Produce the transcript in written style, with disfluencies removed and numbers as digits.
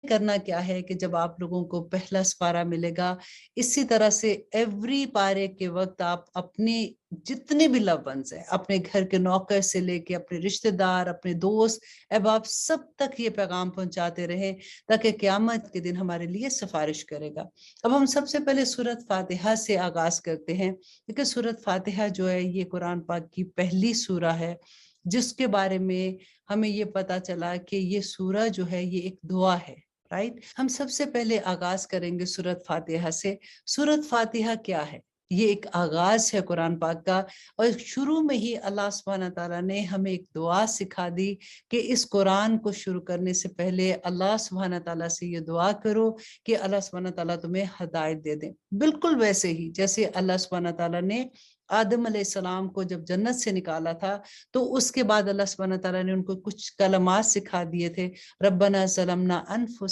کرنا کیا ہے کہ جب آپ لوگوں کو پہلا سپارہ ملے گا، اسی طرح سے ایوری پارے کے وقت آپ اپنے جتنے بھی لو ونز ہیں، اپنے گھر کے نوکر سے لے کے اپنے رشتہ دار، اپنے دوست احباب، سب تک یہ پیغام پہنچاتے رہیں تاکہ قیامت کے دن ہمارے لیے سفارش کرے گا۔ اب ہم سب سے پہلے سورۃ فاتحہ سے آغاز کرتے ہیں، کیونکہ سورۃ فاتحہ جو ہے یہ قرآن پاک کی پہلی سورہ ہے جس کے بارے میں ہمیں یہ پتا چلا کہ یہ سورہ جو ہے یہ ایک دعا ہے، رائٹ؟ ہم سب سے پہلے آغاز کریں گے سورۃ فاتحہ سے۔ سورۃ فاتحہ کیا ہے؟ یہ ایک آغاز ہے قرآن پاک کا، اور شروع میں ہی اللہ سبحانہ تعالیٰ نے ہمیں ایک دعا سکھا دی کہ اس قرآن کو شروع کرنے سے پہلے اللہ سبحانہ تعالیٰ سے یہ دعا کرو کہ اللہ سبحانہ تعالیٰ تمہیں ہدایت دے دیں، بالکل ویسے ہی جیسے اللہ سبحانہ تعالیٰ نے آدم علیہ السلام کو جب جنت سے نکالا تھا تو اس کے بعد اللہ سبحانہ تعالیٰ نے ان کو کچھ کلمات سکھا دیے تھے، ربنا ظلمنا انفسنا